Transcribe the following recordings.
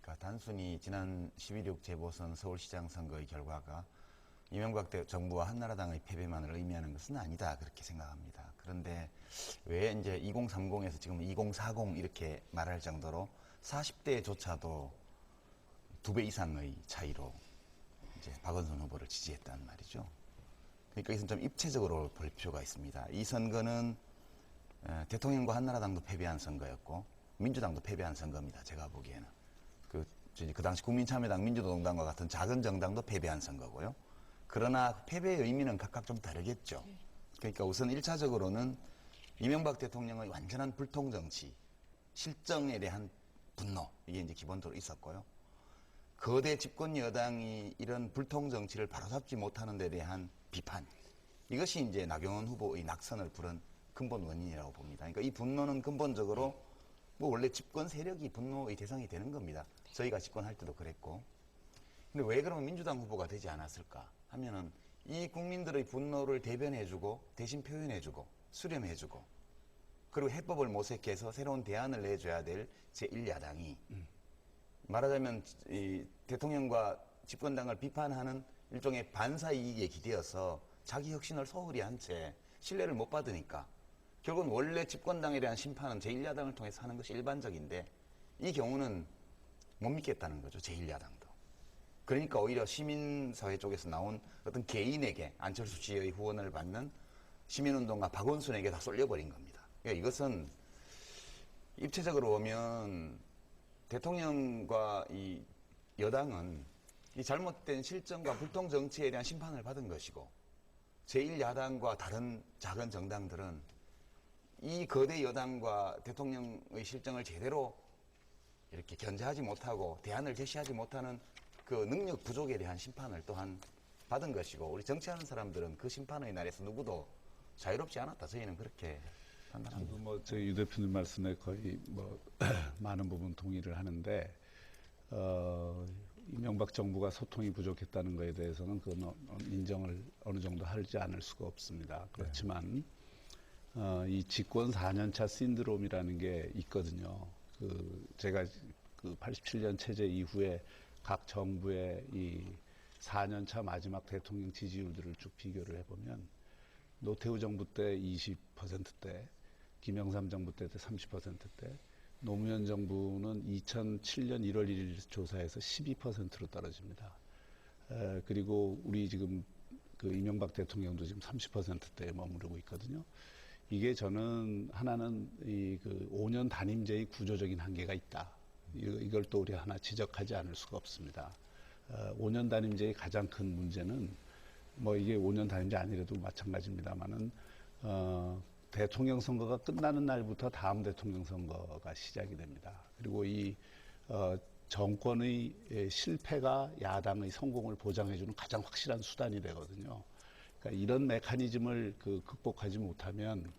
그러니까 단순히 지난 11.6 재보선 서울시장 선거의 결과가 이명박 정부와 한나라당의 패배만을 의미하는 것은 아니다 그렇게 생각합니다. 그런데 왜 이제 2030에서 지금 2040 이렇게 말할 정도로 40대조차도 2배 이상의 차이로 이제 박원순 후보를 지지했단 말이죠. 그러니까 이것은 좀 입체적으로 볼 필요가 있습니다. 이 선거는 대통령과 한나라당도 패배한 선거였고 민주당도 패배한 선거입니다. 제가 보기에는 그 당시 국민참여당, 민주노동당과 같은 작은 정당도 패배한 선거고요. 그러나 패배의 의미는 각각 좀 다르겠죠. 그러니까 우선 1차적으로는 이명박 대통령의 완전한 불통 정치, 실정에 대한 분노, 이게 이제 기본적으로 있었고요. 거대 집권 여당이 이런 불통 정치를 바로잡지 못하는 데 대한 비판. 이것이 이제 나경원 후보의 낙선을 부른 근본 원인이라고 봅니다. 그러니까 이 분노는 근본적으로 뭐 원래 집권 세력이 분노의 대상이 되는 겁니다. 저희가 집권할 때도 그랬고. 근데 왜 그러면 민주당 후보가 되지 않았을까 하면은 이 국민들의 분노를 대변해주고 대신 표현해주고 수렴해주고 그리고 해법을 모색해서 새로운 대안을 내줘야 될 제1야당이 말하자면 이 대통령과 집권당을 비판하는 일종의 반사 이익에 기대어서 자기 혁신을 소홀히 한 채 신뢰를 못 받으니까 결국은 원래 집권당에 대한 심판은 제1야당을 통해서 하는 것이 일반적인데 이 경우는 못 믿겠다는 거죠. 제1야당도. 그러니까 오히려 시민사회 쪽에서 나온 어떤 개인에게 안철수 씨의 후원을 받는 시민운동가 박원순에게 다 쏠려버린 겁니다. 그러니까 이것은 입체적으로 보면 대통령과 이 여당은 이 잘못된 실정과 불통 정치에 대한 심판을 받은 것이고 제1야당과 다른 작은 정당들은 이 거대 여당과 대통령의 실정을 제대로 이렇게 견제하지 못하고 대안을 제시하지 못하는 그 능력 부족에 대한 심판을 또한 받은 것이고 우리 정치하는 사람들은 그 심판의 날에서 누구도 자유롭지 않았다. 저희는 그렇게 판단합니다. 저도 뭐 저희 유 대표님 말씀에 거의 뭐 많은 부분 동의를 하는데 이명박 정부가 소통이 부족했다는 것에 대해서는 그건 인정을 어느 정도 하지 않을 수가 없습니다. 그렇지만 이 집권 4년차 신드롬이라는 게 있거든요. 제가 그 87년 체제 이후에 각 정부의 이 4년차 마지막 대통령 지지율들을 쭉 비교를 해보면 노태우 정부 때 20%대, 김영삼 정부 때 30%대, 노무현 정부는 2007년 1월 1일 조사에서 12%로 떨어집니다. 그리고 우리 지금 그 이명박 대통령도 지금 30%대에 머무르고 있거든요. 이게 저는 하나는 이 그 5년 단임제의 구조적인 한계가 있다. 이걸 또 우리 하나 지적하지 않을 수가 없습니다. 5년 단임제의 가장 큰 문제는 뭐 이게 5년 단임제 아니라도 마찬가지입니다만은 대통령 선거가 끝나는 날부터 다음 대통령 선거가 시작이 됩니다. 그리고 이 정권의 실패가 야당의 성공을 보장해주는 가장 확실한 수단이 되거든요. 그러니까 이런 메커니즘을 극복하지 못하면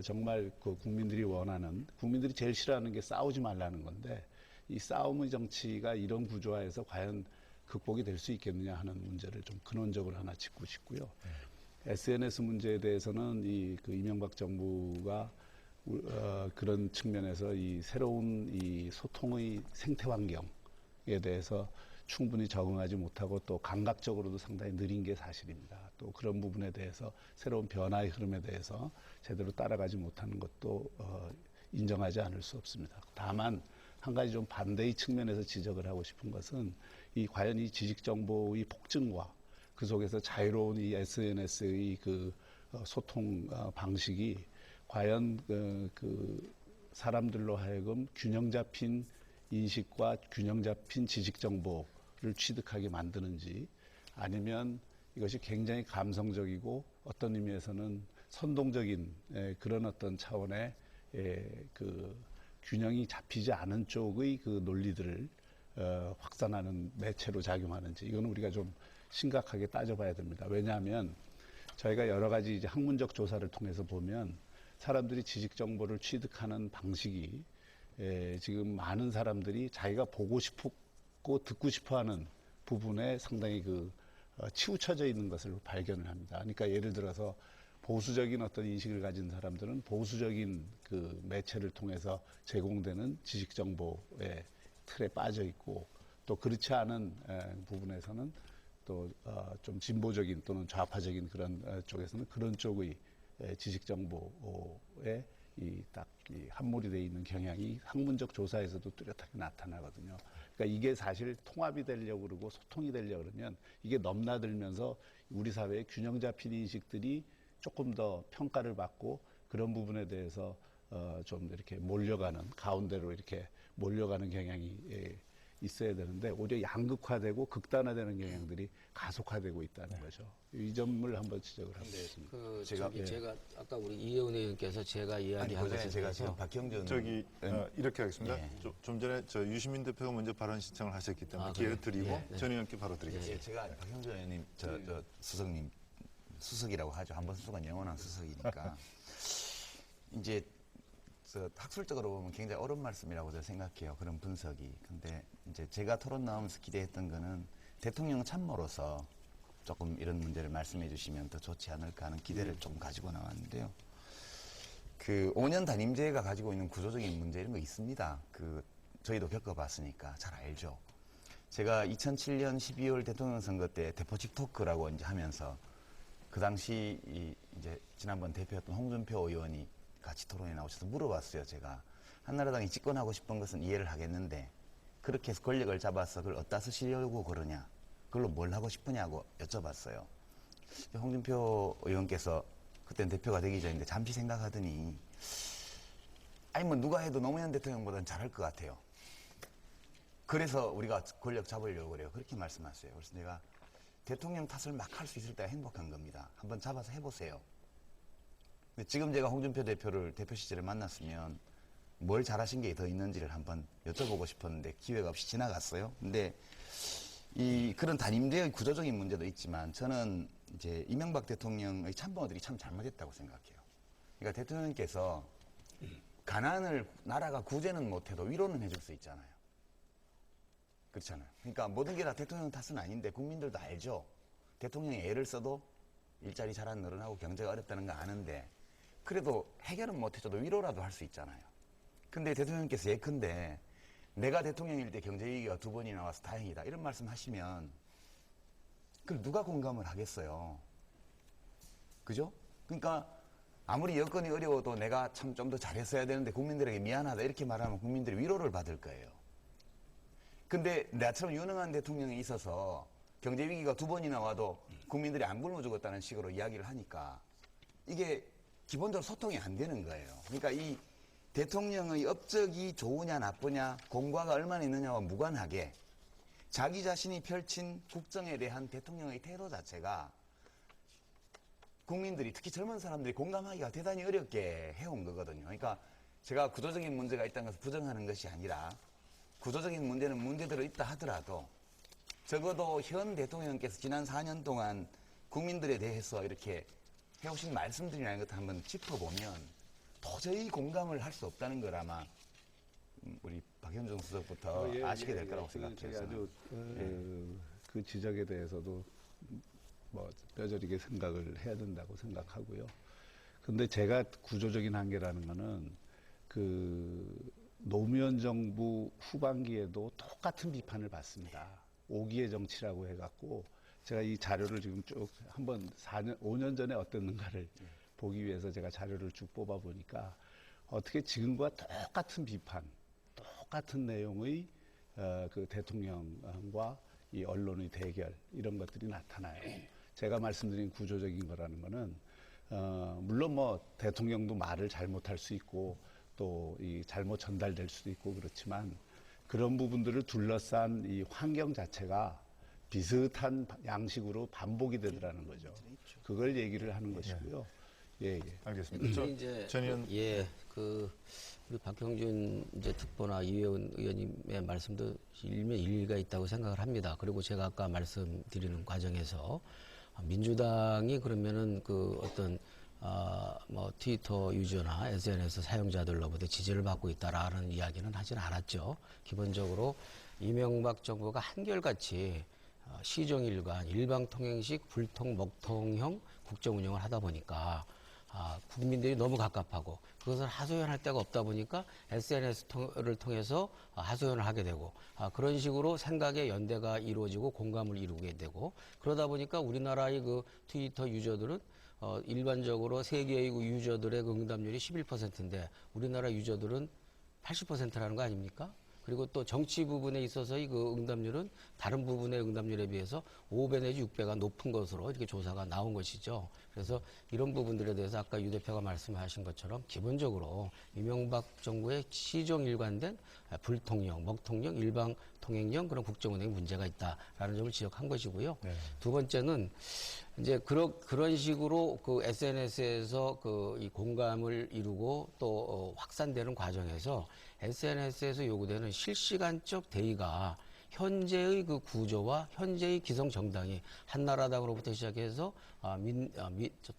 정말 그 국민들이 원하는, 국민들이 제일 싫어하는 게 싸우지 말라는 건데 이 싸움의 정치가 이런 구조화에서 과연 극복이 될 수 있겠느냐 하는 문제를 좀 근원적으로 하나 짚고 싶고요. SNS 문제에 대해서는 그 이명박 정부가 그런 측면에서 이 새로운 이 소통의 생태 환경에 대해서 충분히 적응하지 못하고 또 감각적으로도 상당히 느린 게 사실입니다. 또 그런 부분에 대해서 새로운 변화의 흐름에 대해서 제대로 따라가지 못하는 것도 인정하지 않을 수 없습니다. 다만 한 가지 좀 반대의 측면에서 지적을 하고 싶은 것은 과연 이 지식 정보의 폭증과 그 속에서 자유로운 이 SNS의 그 소통 방식이 과연 그 사람들로 하여금 균형 잡힌 인식과 균형 잡힌 지식 정보를 취득하게 만드는지 아니면 이것이 굉장히 감성적이고 어떤 의미에서는 선동적인 그런 어떤 차원의 그 균형이 잡히지 않은 쪽의 그 논리들을 확산하는 매체로 작용하는지 이거는 우리가 좀 심각하게 따져봐야 됩니다. 왜냐하면 저희가 여러 가지 이제 학문적 조사를 통해서 보면 사람들이 지식 정보를 취득하는 방식이 지금 많은 사람들이 자기가 보고 싶고 듣고 싶어하는 부분에 상당히 치우쳐져 있는 것을 발견을 합니다. 그러니까 예를 들어서 보수적인 어떤 인식을 가진 사람들은 보수적인 그 매체를 통해서 제공되는 지식 정보의 틀에 빠져 있고 또 그렇지 않은 부분에서는 또 좀 진보적인 또는 좌파적인 그런 쪽에서는 그런 쪽의 지식 정보에 이 함몰이 돼 있는 경향이 학문적 조사에서도 뚜렷하게 나타나거든요. 그러니까 이게 사실 통합이 되려고 그러고 소통이 되려고 그러면 이게 넘나들면서 우리 사회의 균형 잡힌 인식들이 조금 더 평가를 받고 그런 부분에 대해서 좀 이렇게 몰려가는 가운데로 이렇게 몰려가는 경향이 있어야 되는데 오히려 양극화되고 극단화되는 경향들이 가속화되고 있다는 거죠. 이 점을 한번 지적을 하면 되겠습니다. 제가 아까 우리 이혜원 의원께서 제가 아니, 이야기한 그 전에 것에 제가 지금 대해서 박형준 이렇게 하겠습니다. 예. 좀 전에 유시민 대표가 먼저 발언 신청을 하셨기 때문에 아, 기회를 그래요? 드리고 네. 전 의원께 바로 드리겠습니다. 예, 제가 박형준 의원님, 저 수석님, 수석이라고 하죠. 한번 수석은 영원한 수석이니까. 이제 학술적으로 보면 굉장히 옳은 말씀이라고 저는 생각해요. 그런 분석이. 근데 이제 제가 토론 나오면서 기대했던 거는 대통령 참모로서 조금 이런 문제를 말씀해 주시면 더 좋지 않을까 하는 기대를 좀 가지고 나왔는데요. 그 5년 단임제가 가지고 있는 구조적인 문제 이런 거 있습니다. 저희도 겪어봤으니까 잘 알죠. 제가 2007년 12월 대통령 선거 때 대포집 토크라고 이제 하면서 그 당시 이제 지난번 대표였던 홍준표 의원이 같이 토론에 나오셔서 물어봤어요. 제가 한나라당이 집권하고 싶은 것은 이해를 하겠는데 그렇게 해서 권력을 잡아서 그걸 어디다 쓰시려고 그러냐, 그걸로 뭘 하고 싶으냐고 여쭤봤어요. 홍준표 의원께서 그때는 대표가 되기 전인데 잠시 생각하더니 아니 뭐 누가 해도 노무현 대통령보다는 잘할 것 같아요. 그래서 우리가 권력 잡으려고 그래요. 그렇게 말씀하세요. 그래서 내가 대통령 탓을 막 할 수 있을 때가 행복한 겁니다. 한번 잡아서 해보세요. 근데 지금 제가 홍준표 대표를 대표 시절에 만났으면 뭘 잘하신 게 더 있는지를 한번 여쭤보고 싶었는데 기회가 없이 지나갔어요. 근데 그런 단임제의 구조적인 문제도 있지만 저는 이제 이명박 대통령의 참모들이 참 잘못했다고 생각해요. 그러니까 대통령께서 가난을 나라가 구제는 못해도 위로는 해줄 수 있잖아요. 그렇잖아요. 그러니까 모든 게 다 대통령 탓은 아닌데 국민들도 알죠. 대통령이 애를 써도 일자리 잘 안 늘어나고 경제가 어렵다는 거 아는데 그래도 해결은 못해줘도 위로라도 할 수 있잖아요. 근데 대통령께서 예컨대 내가 대통령일 때 경제위기가 2번이 나와서 다행이다 이런 말씀 하시면 그걸 누가 공감을 하겠어요. 그죠? 그러니까 아무리 여건이 어려워도 내가 참 좀 더 잘했어야 되는데 국민들에게 미안하다 이렇게 말하면 국민들이 위로를 받을 거예요. 근데 나처럼 유능한 대통령이 있어서 경제위기가 2번이나 와도 국민들이 안 굶어 죽었다는 식으로 이야기를 하니까 이게 기본적으로 소통이 안 되는 거예요. 그러니까 이 대통령의 업적이 좋으냐 나쁘냐 공과가 얼마나 있느냐와 무관하게 자기 자신이 펼친 국정에 대한 대통령의 태도 자체가 국민들이 특히 젊은 사람들이 공감하기가 대단히 어렵게 해온 거거든요. 그러니까 제가 구조적인 문제가 있다는 것을 부정하는 것이 아니라 구조적인 문제는 문제대로 있다 하더라도 적어도 현 대통령께서 지난 4년 동안 국민들에 대해서 이렇게 해오신 말씀들이라는 것을 한번 짚어보면 도저히 공감을 할 수 없다는 걸 아마 우리 박현종 수석부터 아시게 될 거라고 생각해요. 아주 그 지적에 대해서도 뭐 뼈저리게 생각을 해야 된다고 생각하고요. 근데 제가 구조적인 한계라는 거는 노무현 정부 후반기에도 똑같은 비판을 받습니다. 5기의 정치라고 해갖고 제가 이 자료를 지금 쭉 한번 5년 전에 어땠는가를 보기 위해서 제가 자료를 쭉 뽑아 보니까 어떻게 지금과 똑같은 비판, 똑같은 내용의 그 대통령과 이 언론의 대결 이런 것들이 나타나요. 제가 말씀드린 구조적인 거라는 거는 물론 뭐 대통령도 말을 잘못할 수 있고 또 이 잘못 전달될 수도 있고 그렇지만 그런 부분들을 둘러싼 이 환경 자체가 비슷한 양식으로 반복이 되더라는 거죠. 그걸 얘기를 하는 것이고요. 예, 예. 알겠습니다. 이제 전 의원 우리 박형준 이제 특보나 이혜원 의원님의 말씀도 일면 일리가 있다고 생각을 합니다. 그리고 제가 아까 말씀드리는 과정에서 민주당이 그러면은 뭐 트위터 유저나 SNS 사용자들로부터 지지를 받고 있다라는 이야기는 하진 않았죠. 기본적으로 이명박 정부가 한결같이 시종일관 일방통행식 불통 먹통형 국정 운영을 하다 보니까 국민들이 너무 갑갑하고 그것을 하소연할 데가 없다 보니까 SNS를 통해서 하소연을 하게 되고 그런 식으로 생각의 연대가 이루어지고 공감을 이루게 되고 그러다 보니까 우리나라의 그 트위터 유저들은 일반적으로 세계의 그 유저들의 그 응답률이 11%인데 우리나라 유저들은 80%라는 거 아닙니까? 그리고 또 정치 부분에 있어서의 그 응답률은 다른 부분의 응답률에 비해서 5배 내지 6배가 높은 것으로 이렇게 조사가 나온 것이죠. 그래서 이런 부분들에 대해서 아까 유 대표가 말씀하신 것처럼 기본적으로 이명박 정부의 시종일관된 불통령, 먹통령, 일방통행령 그런 국정운행에 문제가 있다라는 점을 지적한 것이고요. 네. 두 번째는 이제 그런 식으로 그 SNS에서 그 이 공감을 이루고 또 확산되는 과정에서 SNS에서 요구되는 실시간적 대의가 현재의 그 구조와 현재의 기성 정당이 한나라당으로부터 시작해서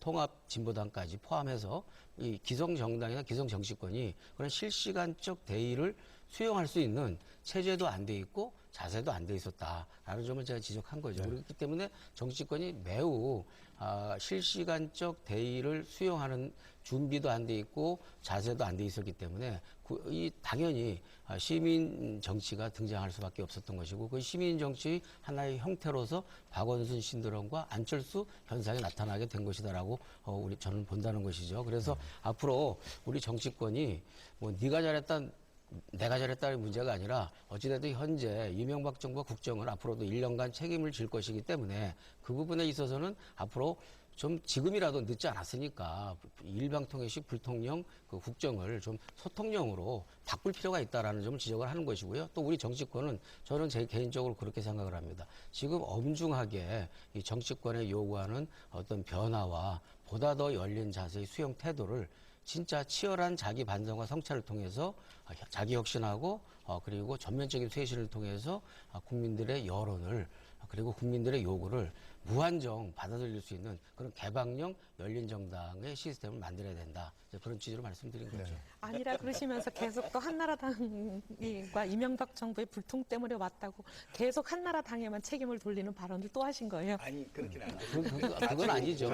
통합진보당까지 포함해서 이 기성 정당이나 기성 정치권이 그런 실시간적 대의를 수용할 수 있는 체제도 안 돼 있고 자세도 안 돼 있었다라는 점을 제가 지적한 거죠. 그렇기 때문에 정치권이 매우 실시간적 대의를 수용하는 준비도 안 돼 있고 자세도 안 돼 있었기 때문에 당연히 시민 정치가 등장할 수밖에 없었던 것이고 그 시민 정치의 하나의 형태로서 박원순 신드롬과 안철수 현상이 나타나게 된 것이다라고 저는 본다는 것이죠. 그래서 앞으로 우리 정치권이 뭐 네가 잘했다 내가 잘했다는 문제가 아니라 어찌됐든 현재 이명박 정부가 국정을 앞으로도 1년간 책임을 질 것이기 때문에 그 부분에 있어서는 앞으로 좀 지금이라도 늦지 않았으니까 일방통행식 불통령 그 국정을 좀 소통령으로 바꿀 필요가 있다라는 점을 지적을 하는 것이고요. 또 우리 정치권은 저는 제 개인적으로 그렇게 생각을 합니다. 지금 엄중하게 이 정치권에 요구하는 어떤 변화와 보다 더 열린 자세의 수용 태도를 진짜 치열한 자기 반성과 성찰을 통해서 자기 혁신하고 그리고 전면적인 쇄신을 통해서 국민들의 여론을 그리고 국민들의 요구를 무한정 받아들일 수 있는 그런 개방형 열린 정당의 시스템을 만들어야 된다. 그런 취지로 말씀드린 거죠. 아니라 그러시면서 계속 또 한나라당과 이명박 정부의 불통 때문에 왔다고 계속 한나라당에만 책임을 돌리는 발언을 또 하신 거예요. 아니 그렇게는 안 그건 아니죠.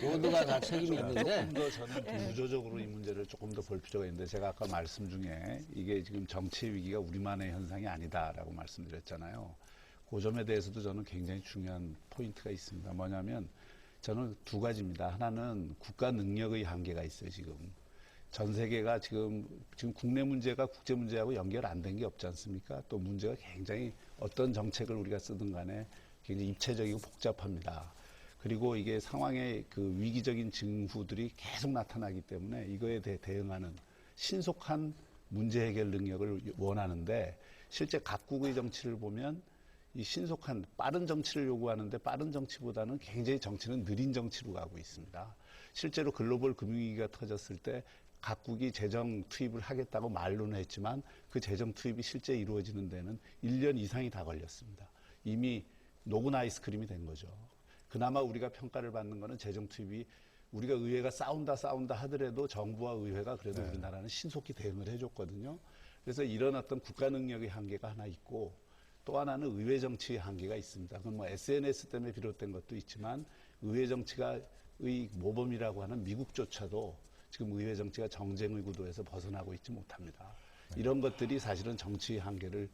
모두가 다 책임이 있는데 조금 더 저는 구조적으로 이 문제를 조금 더 볼 필요가 있는데 제가 아까 말씀 중에 이게 지금 정치 위기가 우리만의 현상이 아니다라고 말씀드렸잖아요. 그 점에 대해서도 저는 굉장히 중요한 포인트가 있습니다. 뭐냐면 저는 두 가지입니다. 하나는 국가 능력의 한계가 있어요, 지금. 전 세계가 지금 국내 문제가 국제 문제하고 연결 안 된 게 없지 않습니까? 또 문제가 굉장히 어떤 정책을 우리가 쓰든 간에 굉장히 입체적이고 복잡합니다. 그리고 이게 상황의 그 위기적인 징후들이 계속 나타나기 때문에 이거에 대해 대응하는 신속한 문제 해결 능력을 원하는데 실제 각국의 정치를 보면 이 신속한 빠른 정치를 요구하는데 빠른 정치보다는 굉장히 정치는 느린 정치로 가고 있습니다. 실제로 글로벌 금융위기가 터졌을 때 각국이 재정 투입을 하겠다고 말로는 했지만 그 재정 투입이 실제 이루어지는 데는 1년 이상이 다 걸렸습니다. 이미 녹은 아이스크림이 된 거죠. 그나마 우리가 평가를 받는 거는 재정 투입이 우리가 의회가 싸운다 하더라도 정부와 의회가 그래도 우리나라는 신속히 대응을 해줬거든요. 그래서 이런 어떤 국가 능력의 한계가 하나 있고 또 하나는 의회 정치의 한계가 있습니다. 그건 뭐 SNS 때문에 비롯된 것도 있지만 의회 정치가의 모범이라고 하는 미국조차도 지금 의회 정치가 정쟁의 구도에서 벗어나고 있지 못합니다. 이런 것들이 사실은 정치의 한계를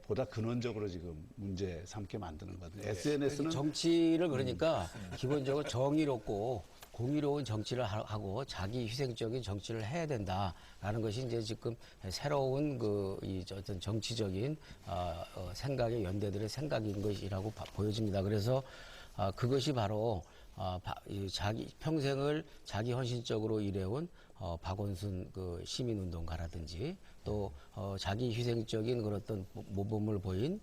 보다 근원적으로 지금 문제 삼게 만드는 거거든요. SNS는 정치를 그러니까 기본적으로 정의롭고 공의로운 정치를 하고 자기 희생적인 정치를 해야 된다라는 것이 이제 지금 새로운 이 어떤 정치적인 생각의 연대들의 생각인 것이라고 보여집니다. 그래서 그것이 바로 자기 평생을 자기 헌신적으로 일해온 박원순 그 시민운동가라든지 또 자기 희생적인 그런 어떤 모범을 보인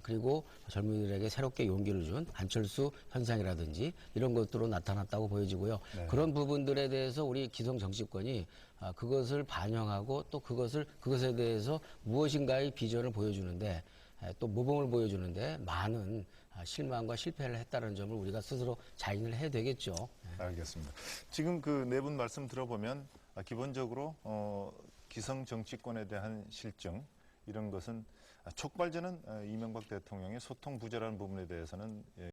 그리고 젊은이들에게 새롭게 용기를 준 안철수 현상이라든지 이런 것들로 나타났다고 보여지고요. 네. 그런 부분들에 대해서 우리 기성 정치권이 그것을 반영하고 또 그것에 대해서 무엇인가의 비전을 보여주는데 또 모범을 보여주는데 많은 실망과 실패를 했다는 점을 우리가 스스로 자인을 해야 되겠죠. 알겠습니다. 지금 그 네 분 말씀 들어보면 기본적으로 기성 정치권에 대한 실정 이런 것은 촉발되는 이명박 대통령의 소통 부재라는 부분에 대해서는